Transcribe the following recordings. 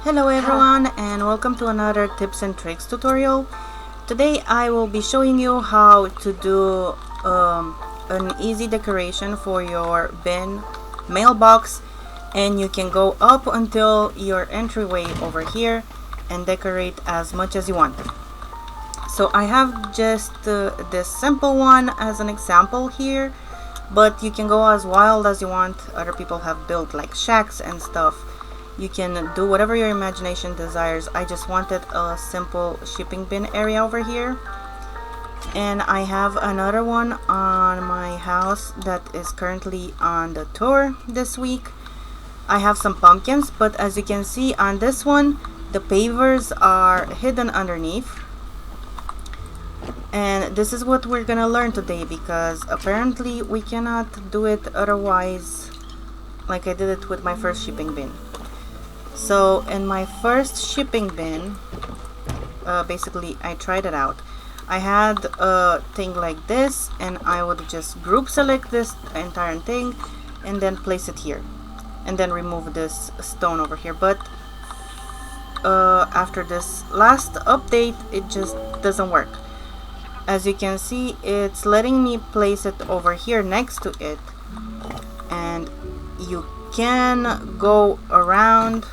Hello everyone and welcome to another tips and tricks tutorial. Today I will be showing you how to do an easy decoration for your bin mailbox, and you can go up until your entryway over here and decorate as much as you want. So I have just this simple one as an example here, but you can go as wild as you want. Other people have built like shacks and stuff. You can do whatever your imagination desires. I just wanted a simple shipping bin area over here. And I have another one on my house that is currently on the tour this week. I have some pumpkins, but as you can see on this one, the pavers are hidden underneath. And this is what we're gonna learn today, because apparently we cannot do it otherwise like I did it with my first shipping bin. So in my first shipping bin, basically I tried it out. I had a thing like this, and I would just group select this entire thing and then place it here and then remove this stone over here. But after this last update, it just doesn't work. As you can see, it's letting me place it over here next to it, and you can go around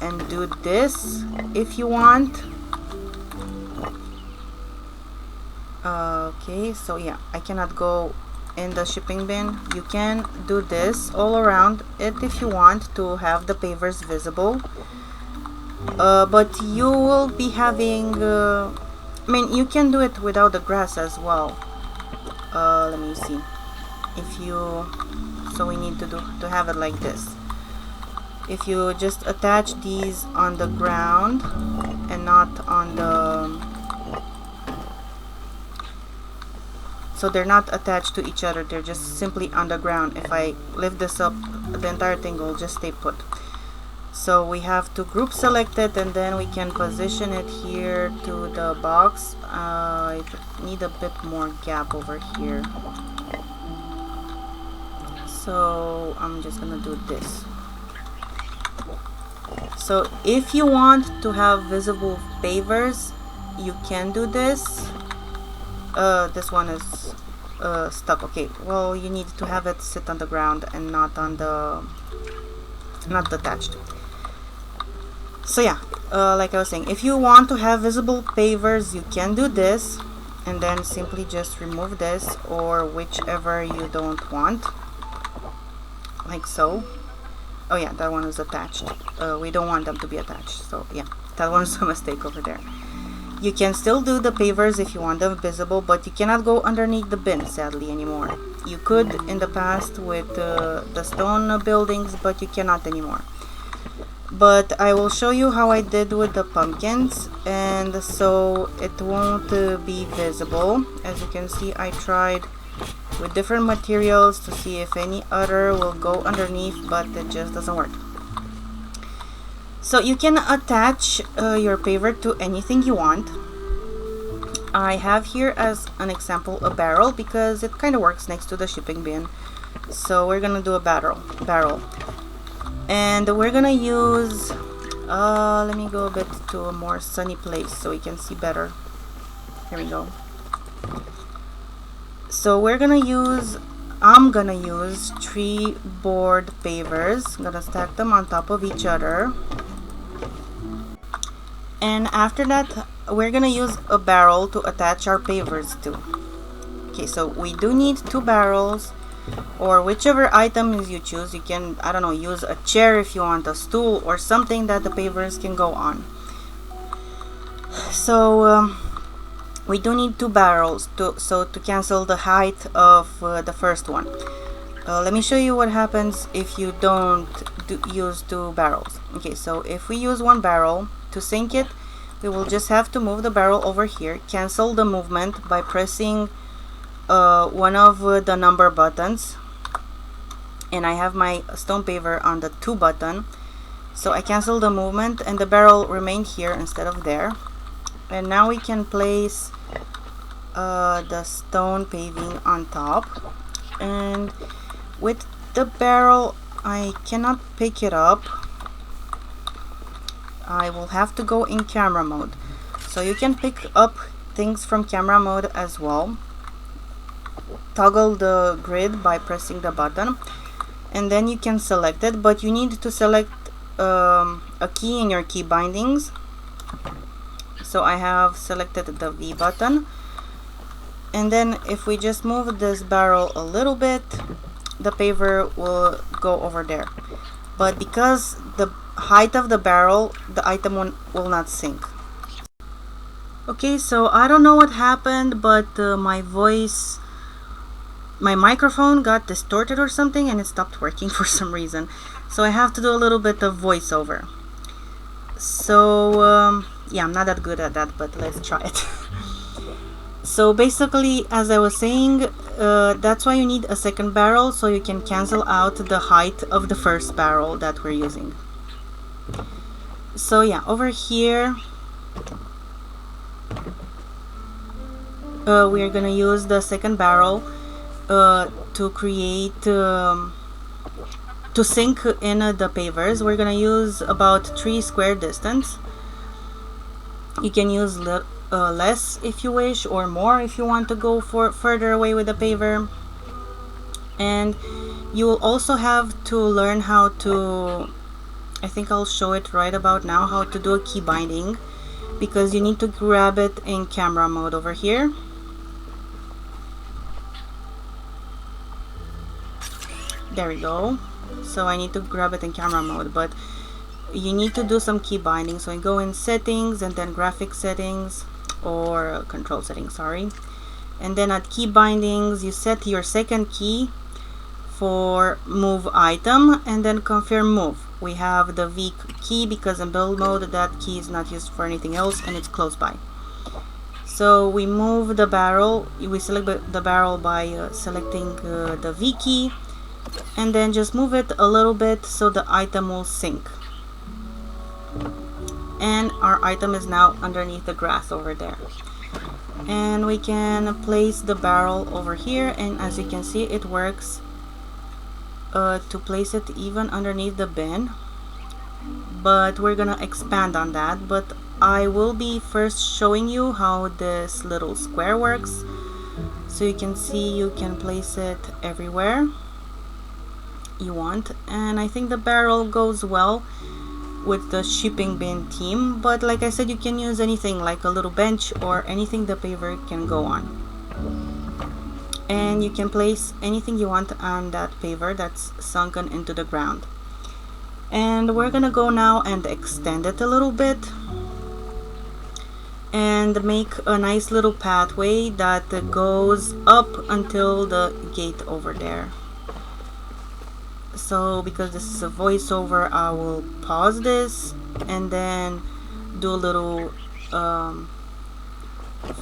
and do this if you want. Okay, so yeah, I cannot go in the shipping bin. You can do this all around it if you want to have the pavers visible, but you will be having I mean, you can do it without the grass as well. Let me see. If you, so we need to have it like this. If you just attach these on the ground and not on the, so they're not attached to each other, they're just simply on the ground. If I lift this up, the entire thing will just stay put. So we have to group select it, and then we can position it here to the box. I need a bit more gap over here, so I'm just gonna do this. So if you want to have visible pavers, you can do this. This one is stuck. Okay, well, you need to have it sit on the ground and not on the, not attached. So yeah, like I was saying, if you want to have visible pavers, you can do this, and then simply just remove this, or whichever you don't want, like so. Oh yeah, that one is attached. We don't want them to be attached, so yeah, that one's a mistake over there. You can still do the pavers if you want them visible, but you cannot go underneath the bin, sadly, anymore. You could in the past with the stone buildings, but you cannot anymore. But I will show you how I did with the pumpkins, and so it won't be visible. As you can see, I tried with different materials to see if any other will go underneath, but it just doesn't work. So you can attach your paver to anything you want. I have here as an example a barrel, because it kind of works next to the shipping bin. So we're gonna do a barrel. And we're gonna use, let me go a bit to a more sunny place so we can see better. Here we go. So we're gonna use, I'm gonna use 3 board pavers. I'm gonna stack them on top of each other. And after that, we're gonna use a barrel to attach our pavers to. Okay, so we do need 2 barrels, or whichever items you choose. You can, I don't know, use a chair if you want, a stool, or something that the pavers can go on. So we do need 2 barrels to cancel the height of the first one. Let me show you what happens if you don't use 2 barrels. Okay, so if we use 1 barrel to sink it, we will just have to move the barrel over here, cancel the movement by pressing one of the number buttons, and I have my stone paver on the 2 button, so I cancel the movement and the barrel remained here instead of there. And now we can place the stone paving on top, and with the barrel I cannot pick it up, I will have to go in camera mode. So you can pick up things from camera mode as well. Toggle the grid by pressing the button, and then you can select it, but you need to select a key in your key bindings. So I have selected the V button, and then if we just move this barrel a little bit, the paver will go over there. But because the height of the barrel, the item will not sync. Okay, so I don't know what happened, but my microphone got distorted or something, and it stopped working for some reason. So I have to do a little bit of voiceover. So yeah, I'm not that good at that, but let's try it. So basically, as I was saying, that's why you need a second barrel, so you can cancel out the height of the first barrel that we're using. So yeah, over here we are gonna use the second barrel to create to sync in the pavers. We're gonna use about 3 square distance. You can use less if you wish, or more if you want to go further away with the paver. And you will also have to learn how to, I think I'll show it right about now, how to do a key binding, because you need to grab it in camera mode over here. There we go. So I need to grab it in camera mode, but you need to do some key binding. So you go in settings and then graphic settings, or control settings, sorry. And then at key bindings, you set your second key for move item, and then confirm move. We have the V key because in build mode that key is not used for anything else, and it's close by. So we move the barrel, we select the barrel by selecting the V key, and then just move it a little bit so the item will sync. And our item is now underneath the grass over there. And we can place the barrel over here, and as you can see, it works to place it even underneath the bin. But we're gonna expand on that, but I will be first showing you how this little square works. So you can see you can place it everywhere you want, and I think the barrel goes well with the shipping bin theme, but like I said, you can use anything like a little bench or anything the paver can go on, and you can place anything you want on that paver that's sunken into the ground. And we're gonna go now and extend it a little bit and make a nice little pathway that goes up until the gate over there. So because this is a voiceover, I will pause this and then do a little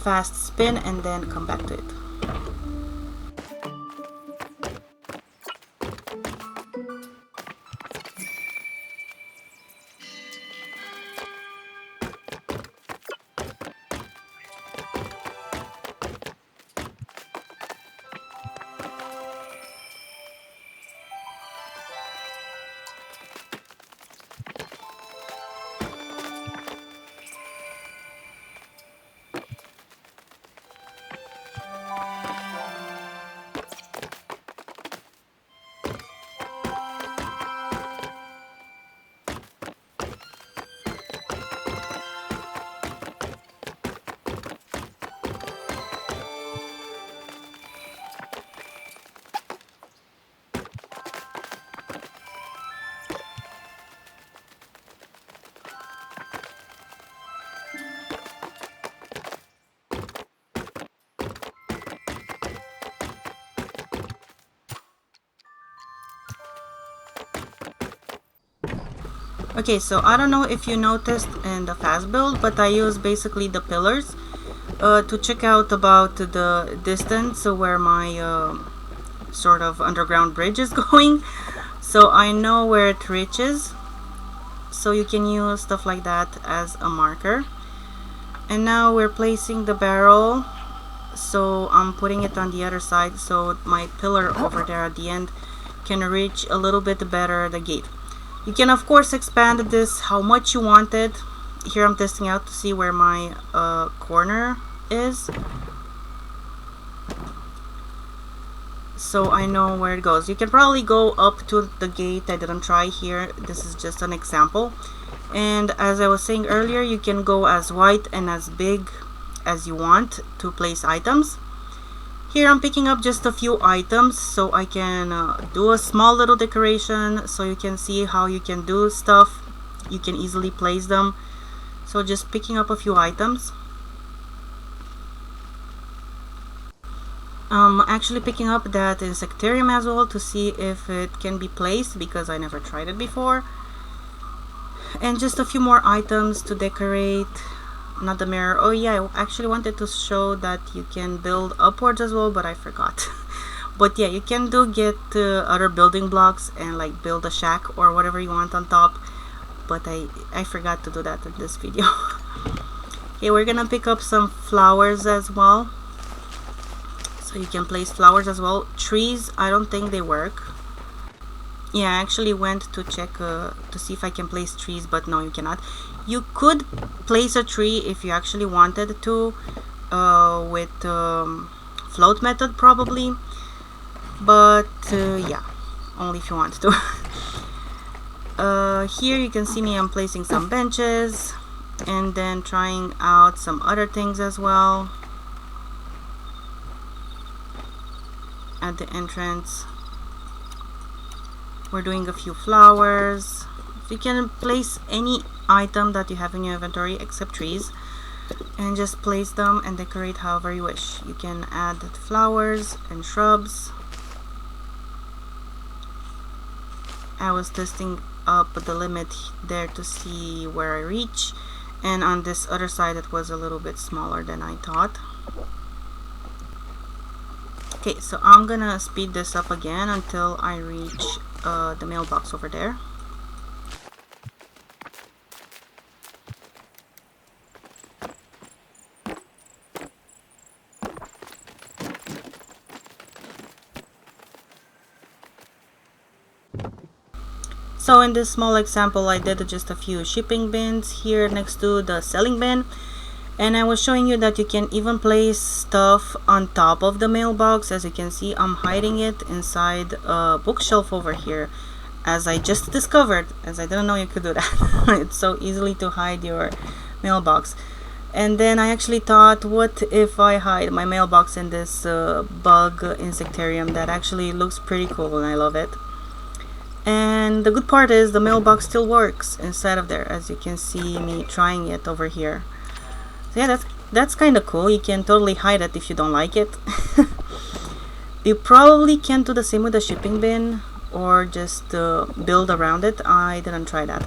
fast spin and then come back to it. Okay, so I don't know if you noticed in the fast build, but I use basically the pillars to check out about the distance where my sort of underground bridge is going, so I know where it reaches. So you can use stuff like that as a marker. And now we're placing the barrel, so I'm putting it on the other side so my pillar over there at the end can reach a little bit better the gate. You can of course expand this how much you want it. Here I'm testing out to see where my corner is, so I know where it goes. You can probably go up to the gate. I didn't try here, this is just an example. And as I was saying earlier, you can go as wide and as big as you want to place items. Here I'm picking up just a few items so I can do a small little decoration, so you can see how you can do stuff. You can easily place them. So just picking up a few items. Actually picking up that insectarium as well to see if it can be placed, because I never tried it before. And just a few more items to decorate. Not the mirror. Oh yeah, I actually wanted to show that you can build upwards as well, but I forgot. But yeah, you can get other building blocks and like build a shack or whatever you want on top, but I forgot to do that in this video. Okay, we're gonna pick up some flowers as well, so you can place flowers as well. Trees, I don't think they work. Yeah, I actually went to check to see if I can place trees, but no, you cannot. You could place a tree if you actually wanted to with float method probably, but yeah, only if you want to. Here you can see me, I'm placing some benches and then trying out some other things as well at the entrance. We're doing a few flowers. You can place any item that you have in your inventory except trees and just place them and decorate however you wish. You can add flowers and shrubs. I was testing up the limit there to see where I reach, and on this other side it was a little bit smaller than I thought. Okay, so I'm gonna speed this up again until I reach the mailbox over there. So in this small example, I did just a few shipping bins here next to the selling bin, and I was showing you that you can even place stuff on top of the mailbox. As you can see, I'm hiding it inside a bookshelf over here, as I just discovered, as I didn't know you could do that. It's so easily to hide your mailbox. And then I actually thought, what if I hide my mailbox in this bug insectarium that actually looks pretty cool and I love it. And the good part is the mailbox still works inside of there, as you can see me trying it over here. So yeah, that's kind of cool. You can totally hide it if you don't like it. You probably can do the same with the shipping bin, or just build around it. I didn't try that.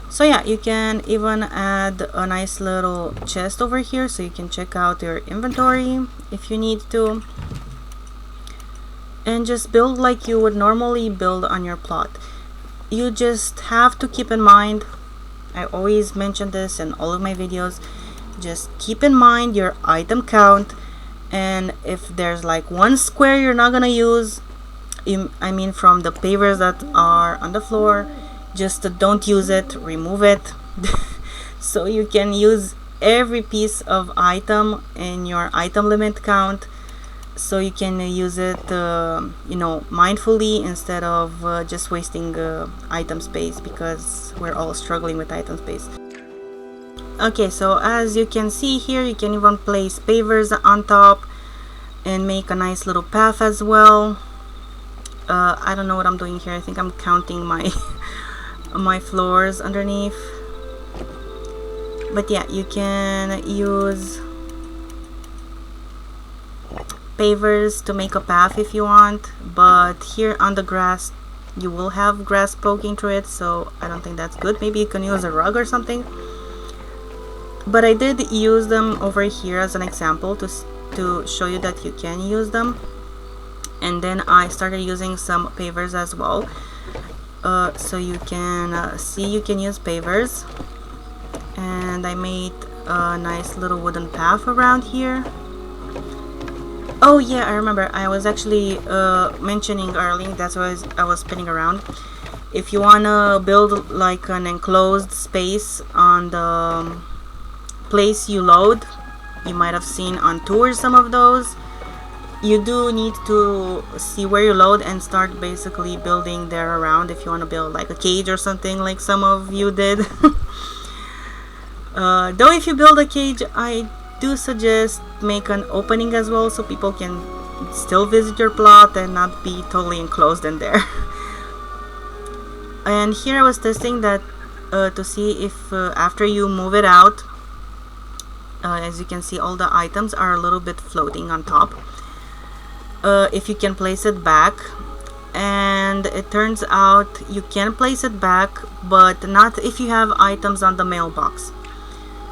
So yeah, you can even add a nice little chest over here so you can check out your inventory if you need to. And just build like you would normally build on your plot. You just have to keep in mind, I always mention this in all of my videos, just keep in mind your item count, and if there's like one square you're not gonna use, I mean from the pavers that are on the floor, just don't use it, remove it. So you can use every piece of item in your item limit count, so you can use it you know, mindfully, instead of just wasting item space, because we're all struggling with item space. Okay, so as you can see here, you can even place pavers on top and make a nice little path as well. I don't know what I'm doing here. I think I'm counting my my floors underneath. But yeah, you can use pavers to make a path if you want, but here on the grass you will have grass poking through it, so I don't think that's good. Maybe you can use a rug or something, but I did use them over here as an example to show you that you can use them. And then I started using some pavers as well, so you can see you can use pavers. And I made a nice little wooden path around here. Oh yeah, I remember, I was actually mentioning earlier, that's why I was spinning around. If you want to build like an enclosed space on the place you load, you might have seen on tours some of those. You do need to see where you load and start basically building there around if you want to build like a cage or something like some of you did. Though if you build a cage, I do suggest make an opening as well so people can still visit your plot and not be totally enclosed in there. And here I was testing that to see if after you move it out, as you can see, all the items are a little bit floating on top. If you can place it back, and it turns out you can place it back, but not if you have items on the mailbox.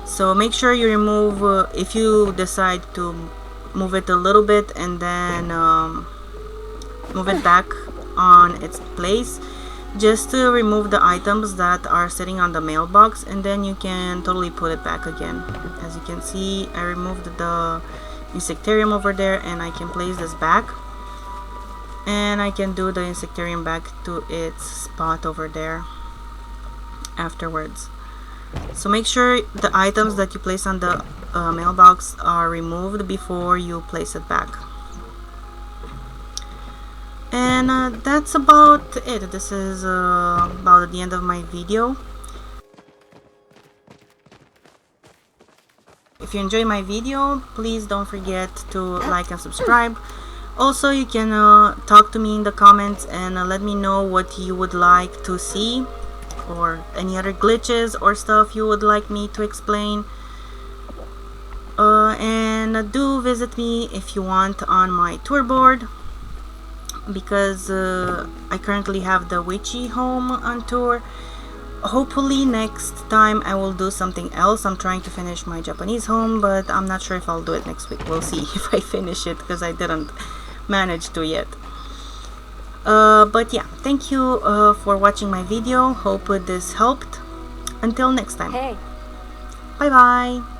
So make sure you remove, if you decide to move it a little bit and then move it back on its place, just to remove the items that are sitting on the mailbox, and then you can totally put it back again. As you can see, I removed the insectarium over there, and I can place this back, and I can do the insectarium back to its spot over there afterwards. So make sure the items that you place on the mailbox are removed before you place it back. And that's about it. This is about the end of my video. If you enjoy my video, please don't forget to like and subscribe. Also, you can talk to me in the comments and let me know what you would like to see, or any other glitches or stuff you would like me to explain. And do visit me if you want on my tour board, because I currently have the witchy home on tour. Hopefully next time I will do something else. I'm trying to finish my Japanese home, but I'm not sure if I'll do it next week. We'll see if I finish it, because I didn't manage to yet. But yeah, thank you for watching my video. Hope this helped. Until next time. Hey. Bye bye.